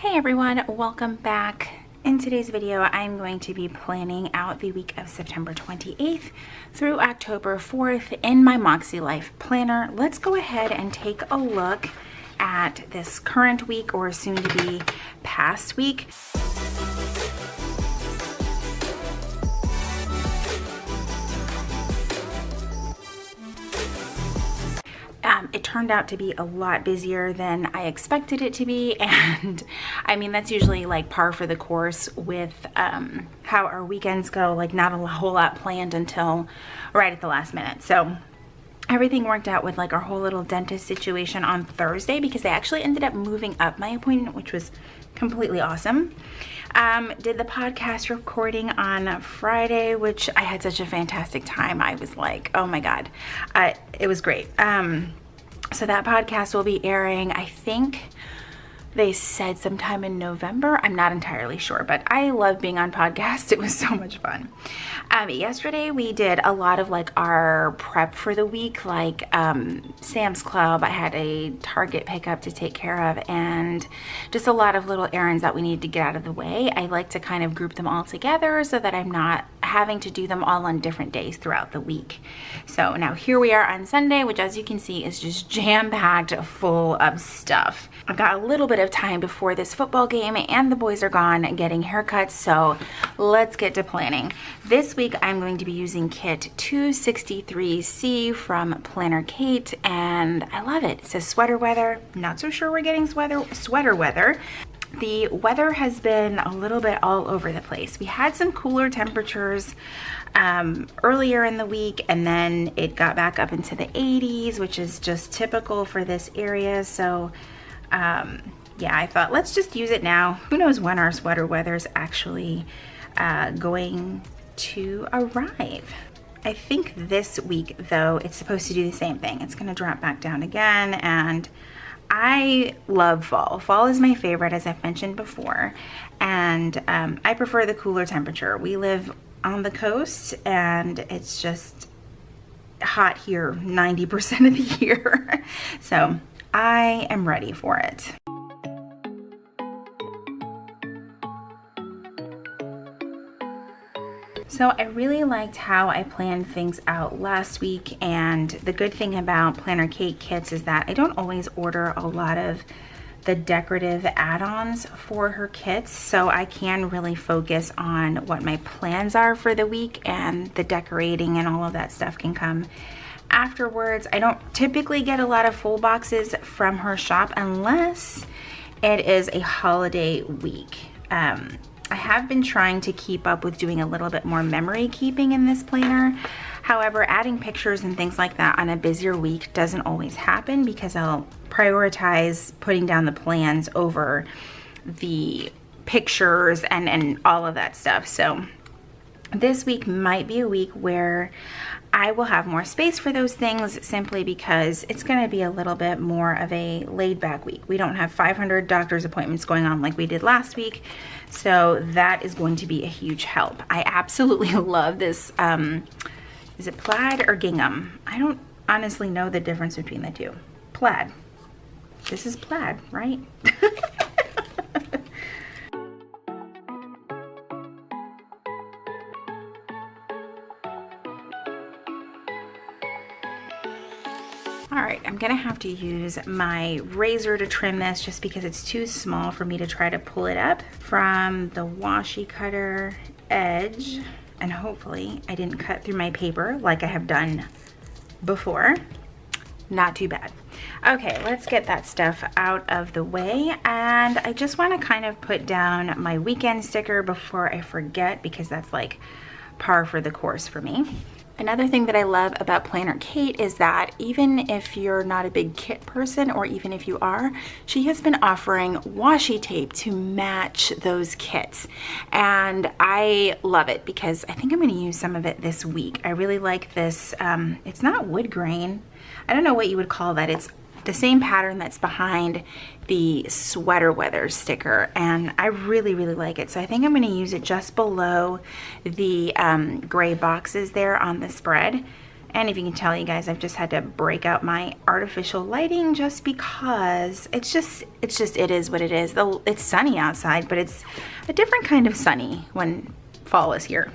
Hey everyone, welcome back. In today's video, I'm going to be planning out the week of September 28th through October 4th in my MakseLife planner. Let's go ahead and take a look at this current week or soon to be past week. It turned out to be a lot busier than I expected it to be, and I mean that's usually like par for the course with how our weekends go, like not a whole lot planned until right at the last minute. So everything worked out with like our whole little dentist situation on Thursday because they actually ended up moving up my appointment, which was completely awesome. Did the podcast recording on Friday, which I had such a fantastic time. I was like, oh my God, it was great. So that podcast will be airing, I think they said sometime in November. I'm not entirely sure, but I love being on podcasts. It was so much fun. Yesterday we did a lot of like our prep for the week, like Sam's Club. I had a Target pickup to take care of and just a lot of little errands that we needed to get out of the way. I like to kind of group them all together so that I'm not having to do them all on different days throughout the week. So now here we are on Sunday, which as you can see is just jam-packed full of stuff. I've got a little bit of time before this football game and the boys are gone getting haircuts, so let's get to planning. This week I'm going to be using kit 263C from Planner Kate, and I love it. It says sweater weather. Not so sure we're getting sweater weather. The weather has been a little bit all over the place. We had some cooler temperatures earlier in the week, and then it got back up into the 80s, which is just typical for this area. So yeah, I thought let's just use it now. Who knows when our sweater weather is actually going to arrive. I think this week though it's supposed to do the same thing. It's going to drop back down again, and I love fall. Fall is my favorite, as I've mentioned before, and I prefer the cooler temperature. We live on the coast and it's just hot here 90% of the year. So I am ready for it. So I really liked how I planned things out last week, and the good thing about Planner Kate kits is that I don't always order a lot of the decorative add-ons for her kits, so I can really focus on what my plans are for the week, and the decorating and all of that stuff can come afterwards. I don't typically get a lot of full boxes from her shop unless it is a holiday week. I have been trying to keep up with doing a little bit more memory keeping in this planner. However, adding pictures and things like that on a busier week doesn't always happen because I'll prioritize putting down the plans over the pictures and all of that stuff. So this week might be a week where I will have more space for those things simply because it's going to be a little bit more of a laid back week. We don't have 500 doctor's appointments going on like we did last week. So that is going to be a huge help. I absolutely love this. Is it plaid or gingham? I don't honestly know the difference between the two. Plaid. This is plaid, right? All right, I'm gonna have to use my razor to trim this just because it's too small for me to try to pull it up from the washi cutter edge. And hopefully I didn't cut through my paper like I have done before. Not too bad. Okay, let's get that stuff out of the way. And I just wanna kind of put down my weekend sticker before I forget because that's like par for the course for me. Another thing that I love about Planner Kate is that even if you're not a big kit person, or even if you are, she has been offering washi tape to match those kits. And I love it because I think I'm gonna use some of it this week. I really like this, it's not wood grain. I don't know what you would call that. It's the same pattern that's behind the sweater weather sticker, and I really like it. So I think I'm going to use it just below the gray boxes there on the spread And if you can tell, you guys, I've just had to break out my artificial lighting just because it is what it is. It's sunny outside, but it's a different kind of sunny when fall is here.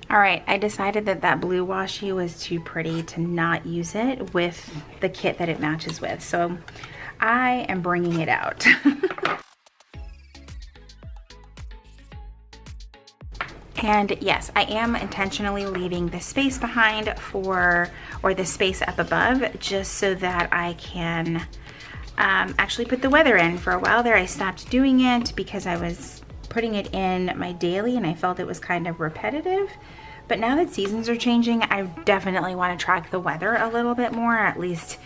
All right, I decided that blue washi was too pretty to not use it with the kit that it matches with. So I am bringing it out. And yes, I am intentionally leaving the space behind or the space up above, just so that I can actually put the weather in. For a while there, I stopped doing it because I was putting it in my daily and I felt it was kind of repetitive. But now that seasons are changing, I definitely want to track the weather a little bit more, or at least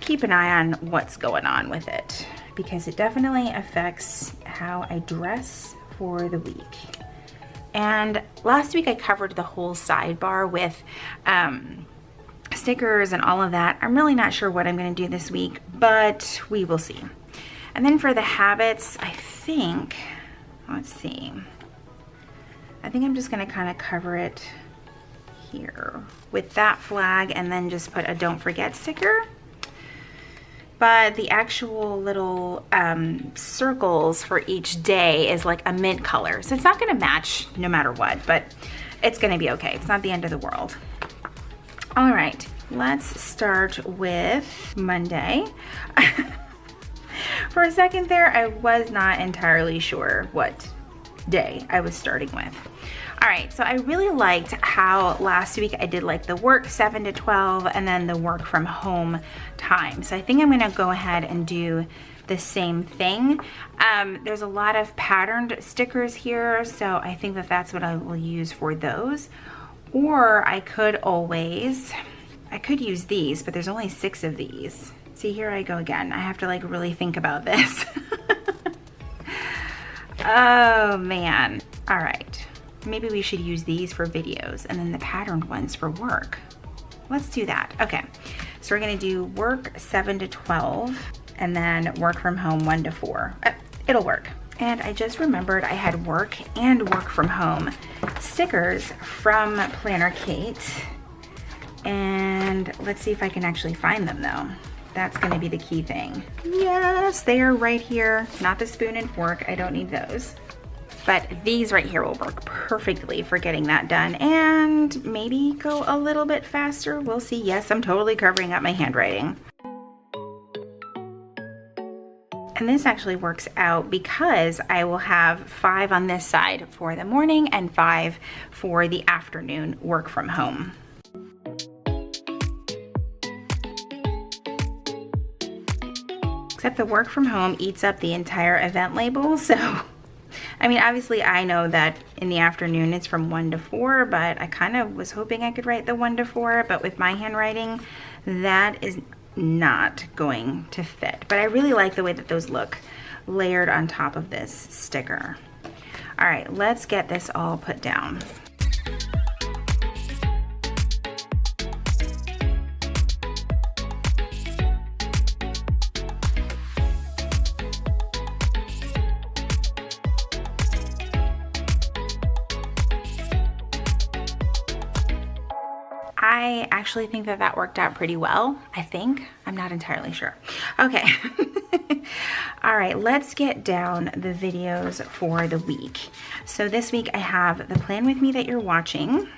keep an eye on what's going on with it, because it definitely affects how I dress for the week. And last week I covered the whole sidebar with stickers and all of that. I'm really not sure what I'm going to do this week, but we will see. And then for the habits, I think, let's see. I think I'm just going to kind of cover it here with that flag and then just put a don't forget sticker. But the actual little circles for each day is like a mint color. So it's not going to match no matter what, but it's going to be okay. It's not the end of the world. All right, let's start with Monday. For a second there, I was not entirely sure what day I was starting with. All right, so I really liked how last week I did like the work 7 to 12 and then the work from home time. So I think I'm gonna go ahead and do the same thing. There's a lot of patterned stickers here, so I think that's what I will use for those. Or I could use these, but there's only 6 of these. See, here I go again. I have to like really think about this. Oh man. All right. Maybe we should use these for videos and then the patterned ones for work. Let's do that. Okay. So we're going to do work 7 to 12 and then work from home 1 to 4. It'll work. And I just remembered I had work and work from home stickers from Planner Kate. And let's see if I can actually find them though. That's going to be the key thing. Yes, they are right here. Not the spoon and fork. I don't need those. But these right here will work perfectly for getting that done and maybe go a little bit faster. We'll see. Yes, I'm totally covering up my handwriting. And this actually works out because I will have 5 on this side for the morning and 5 for the afternoon work from home. Except the work from home eats up the entire event label, so I mean, obviously I know that in the afternoon it's from 1 to 4, but I kind of was hoping I could write the 1 to 4, but with my handwriting, that is not going to fit. But I really like the way that those look layered on top of this sticker. All right, let's get this all put down. I actually think that worked out pretty well. I think. I'm not entirely sure. Okay. All right, let's get down the videos for the week. So this week I have the Plan With Me that you're watching,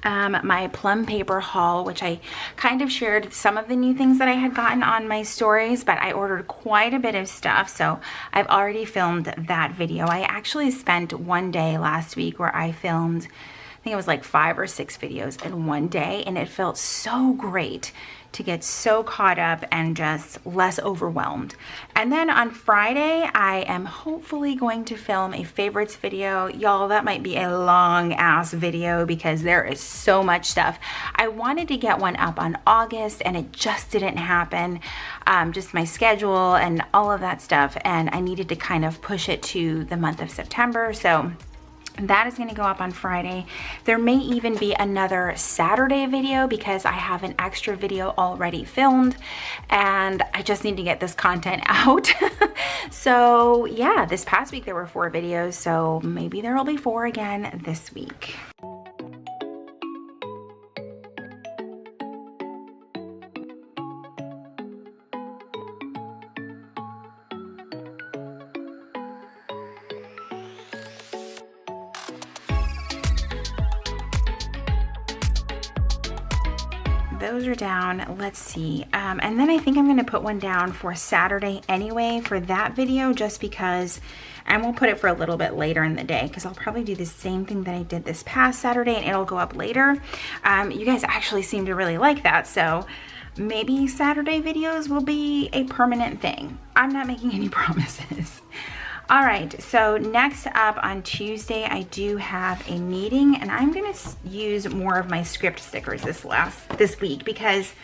my Plum paper haul, which I kind of shared some of the new things that I had gotten on my stories, but I ordered quite a bit of stuff, so I've already filmed that video. I actually spent one day last week where I filmed, I think it was like 5 or 6 videos in one day, and it felt so great to get so caught up and just less overwhelmed. And then on Friday, I am hopefully going to film a favorites video. Y'all, that might be a long ass video because there is so much stuff. I wanted to get one up on August and it just didn't happen. Just my schedule and all of that stuff. And I needed to kind of push it to the month of September. So That is going to go up on Friday. There may even be another Saturday video because I have an extra video already filmed and I just need to get this content out. So yeah, this past week there were 4 videos, so maybe there will be 4 again this week. Those are down. Let's see. And then I think I'm going to put one down for Saturday anyway for that video, just because, and we'll put it for a little bit later in the day because I'll probably do the same thing that I did this past Saturday and it'll go up later. You guys actually seem to really like that, so maybe Saturday videos will be a permanent thing. I'm not making any promises. All right, so next up on Tuesday, I do have a meeting and I'm gonna use more of my script stickers this week because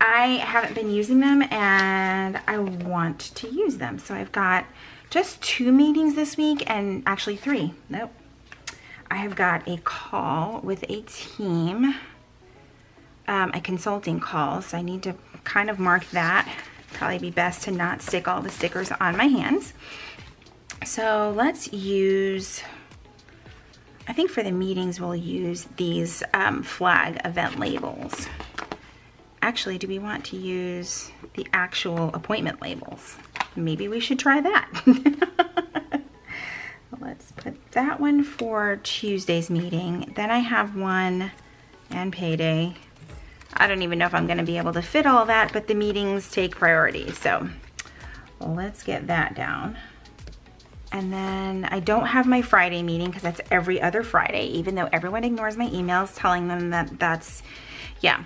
I haven't been using them and I want to use them. So I've got just 2 meetings this week, and actually 3, nope. I have got a call with a team, a consulting call, so I need to kind of mark that. Probably be best to not stick all the stickers on my hands. So let's use, I think for the meetings we'll use these flag event labels. Actually, do we want to use the actual appointment labels? Maybe we should try that. Let's put that one for Tuesday's meeting. Then I have one and payday. I don't even know if I'm going to be able to fit all that, but the meetings take priority. So let's get that down. And then I don't have my Friday meeting because that's every other Friday, even though everyone ignores my emails telling them that that's, yeah.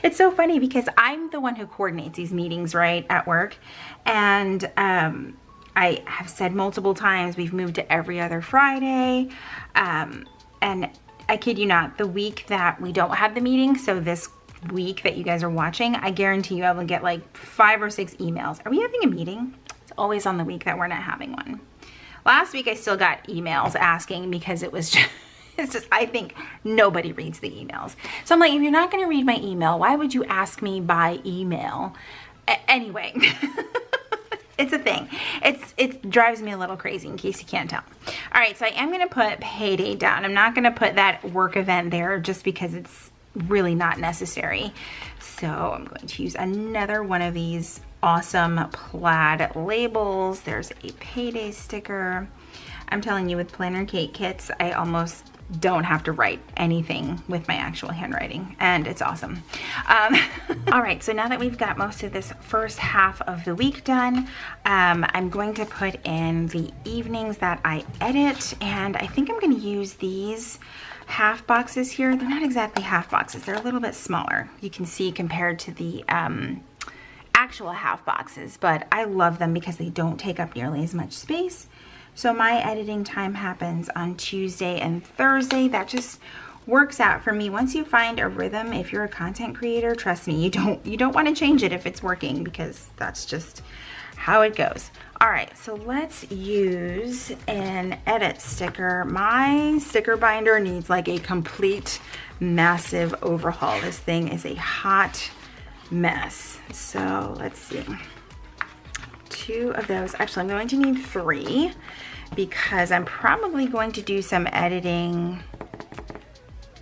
It's so funny because I'm the one who coordinates these meetings, right, at work. And I have said multiple times we've moved to every other Friday. And I kid you not, the week that we don't have the meeting, so this week that you guys are watching, I guarantee you I will get like 5 or 6 emails. Are we having a meeting? Always on the week that we're not having one. Last week I still got emails asking because it was just, it's just, I think nobody reads the emails. So I'm like, if you're not gonna read my email, why would you ask me by email? Anyway, it's a thing. It drives me a little crazy in case you can't tell. All right, so I am gonna put payday down. I'm not gonna put that work event there just because it's really not necessary. So I'm going to use another one of these awesome plaid labels. There's a payday sticker. I'm telling you, with planner cake kits, I almost don't have to write anything with my actual handwriting, and it's awesome. All right, so now that we've got most of this first half of the week done, I'm going to put in the evenings that I edit, and I think I'm going to use these half boxes here. They're not exactly half boxes, they're a little bit smaller, you can see, compared to the actual half boxes, but I love them because they don't take up nearly as much space. So my editing time happens on Tuesday and Thursday. That just works out for me. Once you find a rhythm, if you're a content creator, trust me, you don't want to change it if it's working, because that's just how it goes. All right, so let's use an edit sticker. My sticker binder needs like a complete massive overhaul. This thing is a hot mess. So let's see. 2 of those. Actually, I'm going to need 3 because I'm probably going to do some editing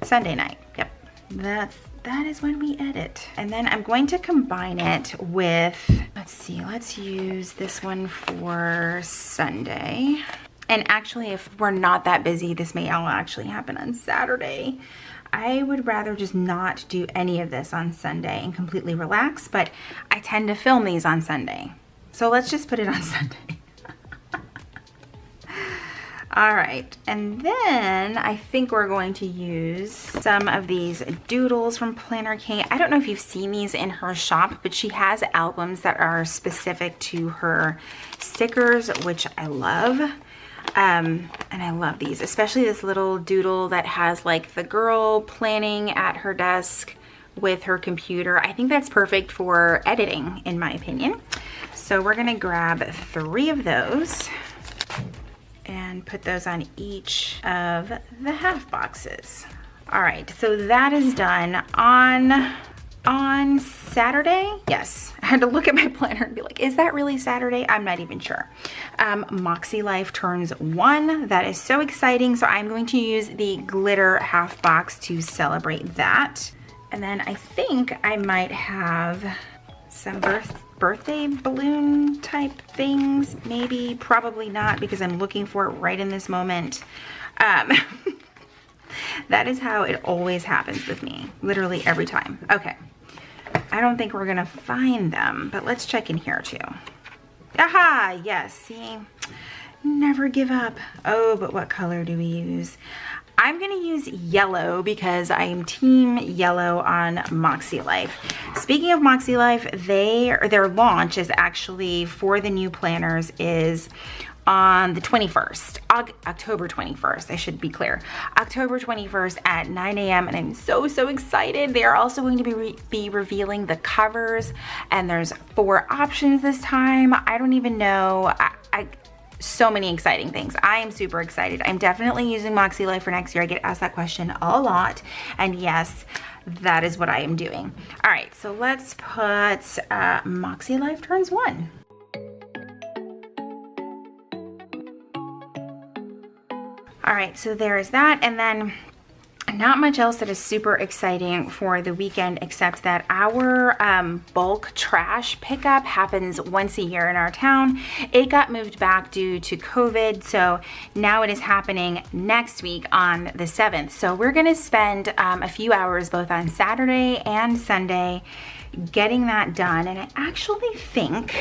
Sunday night. Yep, that is when we edit. And then I'm going to combine it with, let's see, let's use this one for Sunday. And actually, if we're not that busy, this may all actually happen on Saturday. I would rather just not do any of this on Sunday and completely relax, but I tend to film these on Sunday. So let's just put it on Sunday. All right, and then I think we're going to use some of these doodles from Planner Kate. I don't know if you've seen these in her shop, but she has albums that are specific to her stickers, which I love. And I love these, especially this little doodle that has like the girl planning at her desk with her computer. I think that's perfect for editing, in my opinion. So we're gonna grab 3 of those, and and put those on each of the half boxes. All right, so that is done on Saturday. Yes, I had to look at my planner and be like, is that really Saturday? I'm not even sure. MakseLife turns 1. That is so exciting. So I'm going to use the glitter half box to celebrate that. And then I think I might have some birthday balloon type things. Maybe, probably not, because I'm looking for it right in this moment. That is how it always happens with me, literally every time. Okay, I don't think we're gonna find them, but let's check in here too. Aha, yes, see, never give up. Oh, but what color do we use? I'm gonna use yellow because I am team yellow on MakseLife. Speaking of MakseLife, their launch is actually for the new planners is on the 21st, October 21st, I should be clear. October 21st at 9 a.m. and I'm so excited. They are also going to be revealing the covers, and there's 4 options this time. I don't even know. So many exciting things. I am super excited. I'm definitely using MakseLife for next year. I get asked that question a lot, and yes, that is what I am doing. All right, so let's put MakseLife turns 1. All right, so there is that, and then not much else that is super exciting for the weekend except that our bulk trash pickup happens once a year in our town. It got moved back due to COVID, so now it is happening next week on the 7th. So we're gonna spend a few hours both on Saturday and Sunday getting that done, and I actually think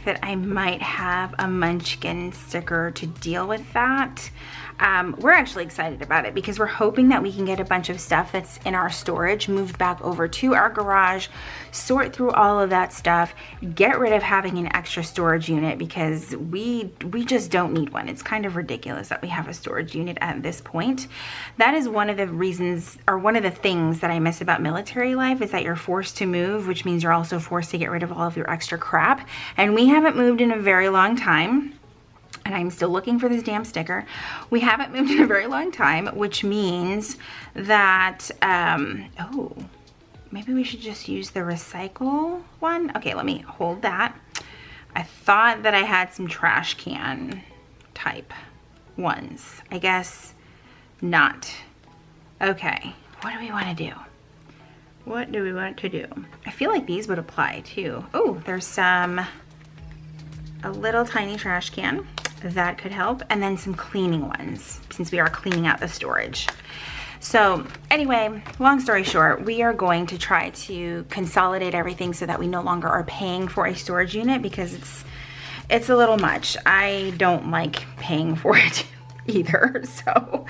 that I might have a Munchkin sticker to deal with that. We're actually excited about it because we're hoping that we can get a bunch of stuff that's in our storage moved back over to our garage, sort through all of that stuff, get rid of having an extra storage unit because we just don't need one. It's kind of ridiculous that we have a storage unit at this point. That is one of the reasons, or one of the things that I miss about military life, is that you're forced to move, which means you're also forced to get rid of all of your extra crap. And we haven't moved in a very long time. And I'm still looking for this damn sticker. We haven't moved in a very long time, which means that, oh, maybe we should just use the recycle one. Okay, let me hold that. I thought that I had some trash can type ones. I guess not. Okay, what do we want to do? What do we want to do? I feel like these would apply too. Oh, there's a little tiny trash can. That could help, and then some cleaning ones since we are cleaning out the storage. So anyway, long story short, we are going to try to consolidate everything so that we no longer are paying for a storage unit because it's a little much. I don't like paying for it either, so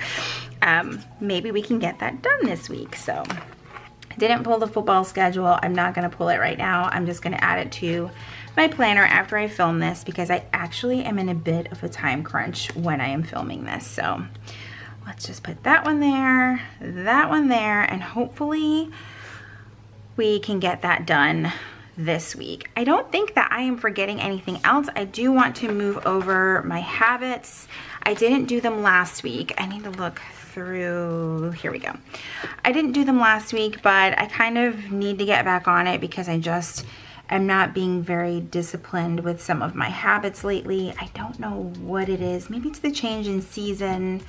maybe we can get that done this week. So didn't pull the football schedule. I'm not going to pull it right now. I'm just going to add it to my planner after I film this because I actually am in a bit of a time crunch when I am filming this. So let's just put that one there, and hopefully we can get that done this week. I don't think that I am forgetting anything else. I do want to move over my habits. I didn't do them last week. I need to look through, here we go. I didn't do them last week, but I kind of need to get back on it because I'm not being very disciplined with some of my habits lately. I don't know what it is. Maybe it's the change in season.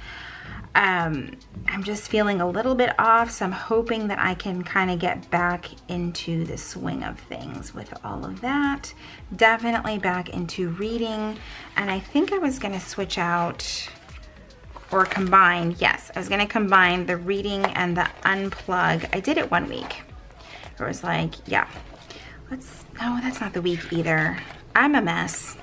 I'm just feeling a little bit off, so I'm hoping that I can kind of get back into the swing of things with all of that. Definitely back into reading, and I think I was gonna switch out or combine, yes, I was gonna combine the reading and the unplug. I did it one week. It was like, yeah, no, that's not the week either. I'm a mess.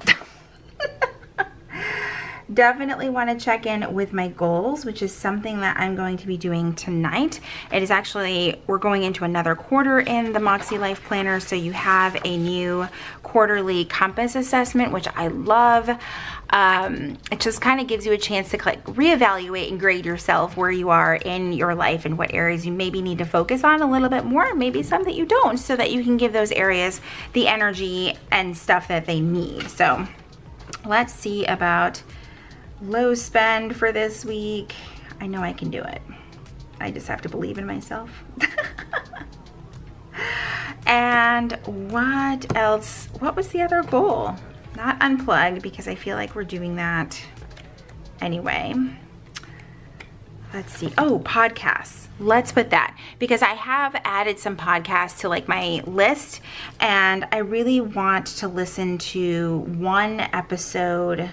Definitely want to check in with my goals, which is something that I'm going to be doing tonight. It is actually, we're going into another quarter in the MakseLife planner, so you have a new quarterly compass assessment, which I love. It just kind of gives you a chance to like reevaluate and grade yourself where you are in your life and what areas you maybe need to focus on a little bit more, maybe some that you don't, so that you can give those areas the energy and stuff that they need. So let's see about low spend for this week. I know I can do it. I just have to believe in myself. And what else? What was the other goal? Not unplugged, because I feel like we're doing that anyway. Let's see. Oh, podcasts. Let's put that, because I have added some podcasts to like my list, and I really want to listen to one episode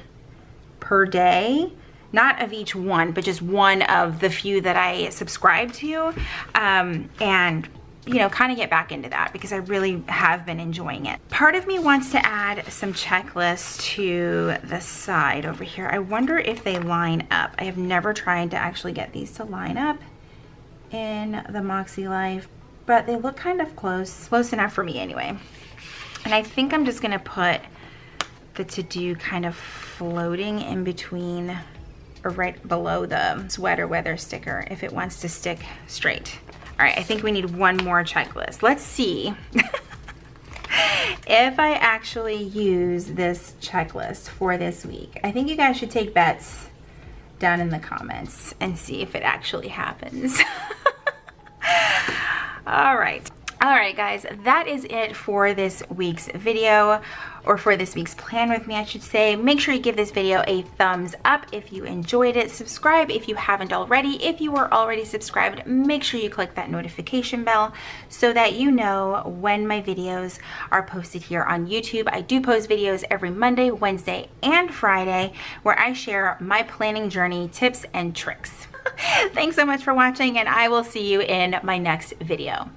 per day. Not of each one, but just one of the few that I subscribe to. And you know, kind of get back into that, because I really have been enjoying it. Part of me wants to add some checklists to the side over here. I wonder if they line up. I have never tried to actually get these to line up in the MakseLife, but they look kind of close enough for me anyway. And I think I'm just gonna put the to-do kind of floating in between, or right below the sweater weather sticker if it wants to stick straight. All right, I think we need one more checklist. Let's see if I actually use this checklist for this week. I think you guys should take bets down in the comments and see if it actually happens. All right. All right, guys, that is it for this week's video, or for this week's plan with me, I should say. Make sure you give this video a thumbs up if you enjoyed it. Subscribe if you haven't already. If you are already subscribed, make sure you click that notification bell so that you know when my videos are posted here on YouTube. I do post videos every Monday, Wednesday, and Friday where I share my planning journey, tips, and tricks. Thanks so much for watching, and I will see you in my next video.